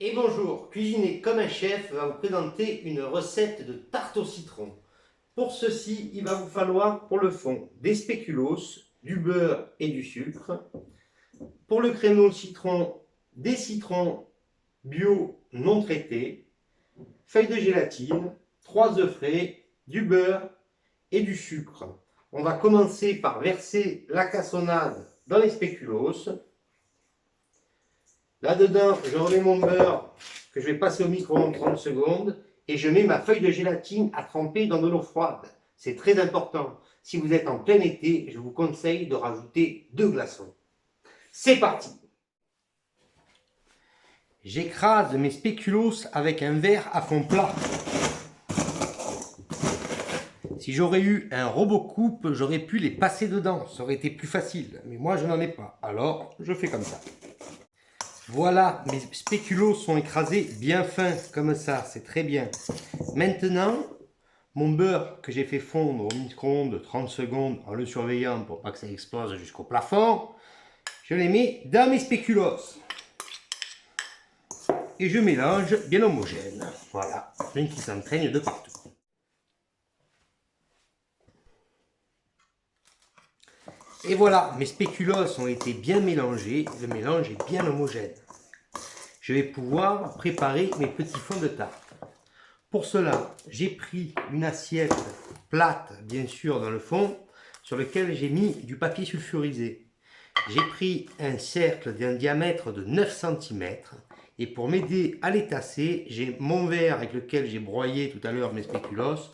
Et bonjour, Cuisiner comme un chef va vous présenter une recette de tarte au citron. Pour ceci, il va vous falloir pour le fond des spéculoos, du beurre et du sucre. Pour le créneau citron, des citrons bio non traités, feuilles de gélatine, 3 œufs frais, du beurre et du sucre. On va commencer par verser la cassonade dans les spéculoos. Là-dedans, je remets mon beurre que je vais passer au micro-ondes 30 secondes et je mets ma feuille de gélatine à tremper dans de l'eau froide. C'est très important. Si vous êtes en plein été, je vous conseille de rajouter 2 glaçons. C'est parti! J'écrase mes spéculoos avec un verre à fond plat. Si j'aurais eu un robot coupe, j'aurais pu les passer dedans. Ça aurait été plus facile. Mais moi, je n'en ai pas. Alors, je fais comme ça. Voilà, mes spéculoos sont écrasés bien fins, comme ça, c'est très bien. Maintenant, mon beurre que j'ai fait fondre au micro-ondes 30 secondes en le surveillant pour pas que ça explose jusqu'au plafond, je les mets dans mes spéculoos. Et je mélange bien homogène. Voilà, afin qu'ils s'entraînent de partout. Et voilà, mes spéculoos ont été bien mélangés, le mélange est bien homogène. Je vais pouvoir préparer mes petits fonds de tarte. Pour cela, j'ai pris une assiette plate, bien sûr, dans le fond, sur lequel j'ai mis du papier sulfurisé. J'ai pris un cercle d'un diamètre de 9 cm et pour m'aider à les tasser, j'ai mon verre avec lequel j'ai broyé tout à l'heure mes spéculoos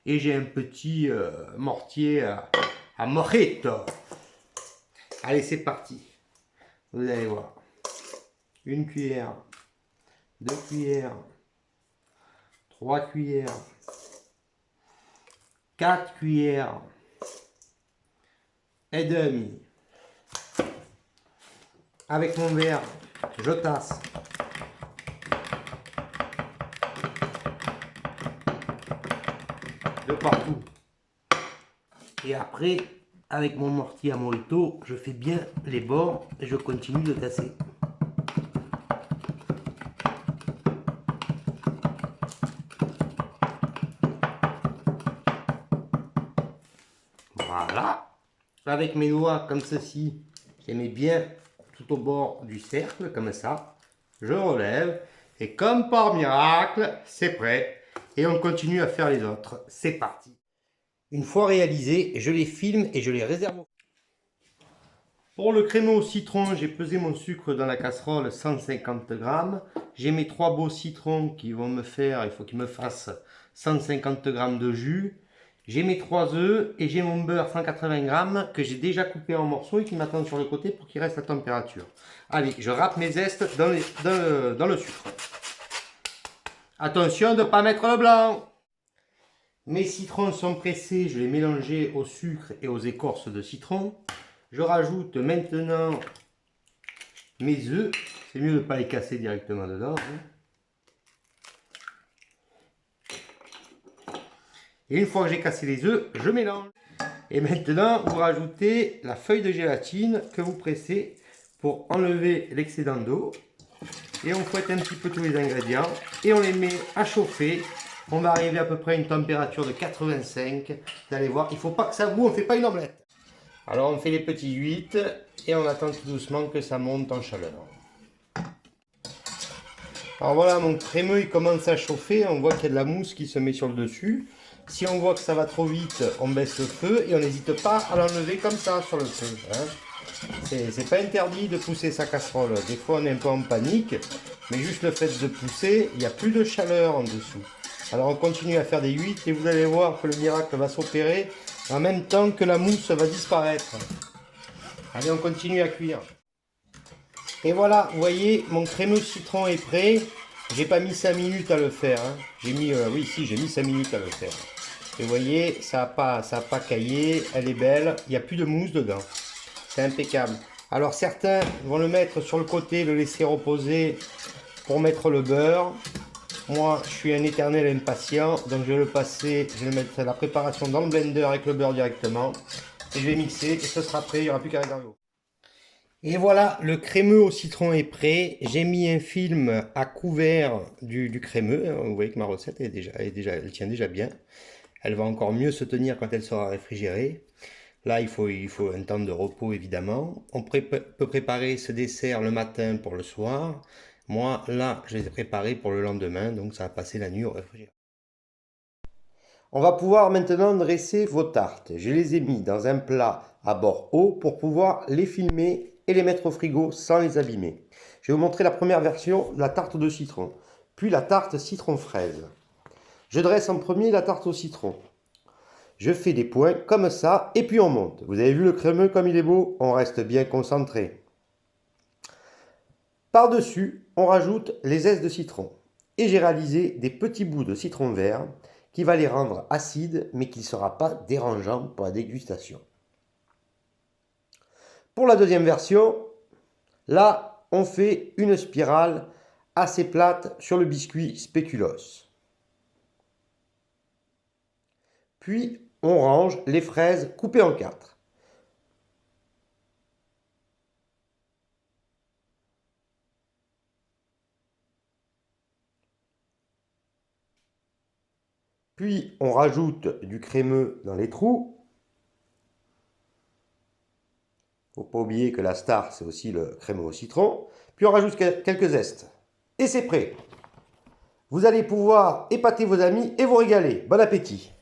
et j'ai un petit mortier à mojito. Allez, c'est parti. Vous allez voir. 1 cuillère, 2 cuillères, 3 cuillères, 4 cuillères et demi. Avec mon verre, je tasse. De partout. Et après, avec mon mortier à mojito, je fais bien les bords et je continue de tasser. Voilà. Avec mes doigts comme ceci, je les mets bien tout au bord du cercle, comme ça. Je relève et comme par miracle, c'est prêt. Et on continue à faire les autres. C'est parti. Une fois réalisés, je les filme et je les réserve. Pour le créneau au citron, j'ai pesé mon sucre dans la casserole 150 g. J'ai mes 3 beaux citrons qui vont me faire, il faut qu'ils me fassent 150 g de jus. J'ai mes 3 œufs et j'ai mon beurre 180 g que j'ai déjà coupé en morceaux et qui m'attend sur le côté pour qu'il reste à température. Allez, je râpe mes zestes dans le sucre. Attention de ne pas mettre le blanc. Mes citrons sont pressés, je les mélange au sucre et aux écorces de citron. Je rajoute maintenant mes œufs. C'est mieux de ne pas les casser directement dedans. Et une fois que j'ai cassé les œufs, je mélange. Et maintenant, vous rajoutez la feuille de gélatine que vous pressez pour enlever l'excédent d'eau. Et on fouette un petit peu tous les ingrédients et on les met à chauffer. On va arriver à peu près à une température de 85. Vous allez voir, il ne faut pas que ça boue, on ne fait pas une omelette. Alors on fait les petits 8 et on attend tout doucement que ça monte en chaleur. Alors voilà, mon crémeux il commence à chauffer, on voit qu'il y a de la mousse qui se met sur le dessus. Si on voit que ça va trop vite, on baisse le feu et on n'hésite pas à l'enlever comme ça sur le feu. C'est pas interdit de pousser sa casserole. Des fois on est un peu en panique, mais juste le fait de pousser, il n'y a plus de chaleur en dessous. Alors on continue à faire des 8 et vous allez voir que le miracle va s'opérer en même temps que la mousse va disparaître. Allez, on continue à cuire. Et voilà, vous voyez, mon crémeux citron est prêt. J'ai pas mis 5 minutes à le faire. J'ai mis, oui, si, j'ai mis 5 minutes à le faire. Et vous voyez, ça n'a pas caillé, elle est belle, il n'y a plus de mousse dedans. C'est impeccable. Alors certains vont le mettre sur le côté, le laisser reposer pour mettre le beurre. Moi, je suis un éternel impatient, donc je vais le passer, je vais mettre la préparation dans le blender avec le beurre directement. Et je vais mixer et ce sera prêt, il n'y aura plus qu'à réserver. Et voilà, le crémeux au citron est prêt. J'ai mis un film à couvert du crémeux. Vous voyez que ma recette elle tient déjà bien. Elle va encore mieux se tenir quand elle sera réfrigérée. Là, il faut un temps de repos, évidemment. On peut préparer ce dessert le matin pour le soir. Moi, là, je les ai préparés pour le lendemain, donc ça va passer la nuit au réfrigérateur. On va pouvoir maintenant dresser vos tartes. Je les ai mis dans un plat à bord haut pour pouvoir les filmer et les mettre au frigo sans les abîmer. Je vais vous montrer la première version, la tarte de citron, puis la tarte citron-fraise. Je dresse en premier la tarte au citron. Je fais des points comme ça et puis on monte. Vous avez vu le crémeux comme il est beau? On reste bien concentré. Par-dessus, on rajoute les zestes de citron. Et j'ai réalisé des petits bouts de citron vert qui va les rendre acides mais qui ne sera pas dérangeant pour la dégustation. Pour la deuxième version, là, on fait une spirale assez plate sur le biscuit spéculoos. Puis, on range les fraises coupées en quatre. Puis, on rajoute du crémeux dans les trous. Il ne faut pas oublier que la star, c'est aussi le crémeux au citron. Puis, on rajoute quelques zestes. Et c'est prêt. Vous allez pouvoir épater vos amis et vous régaler. Bon appétit!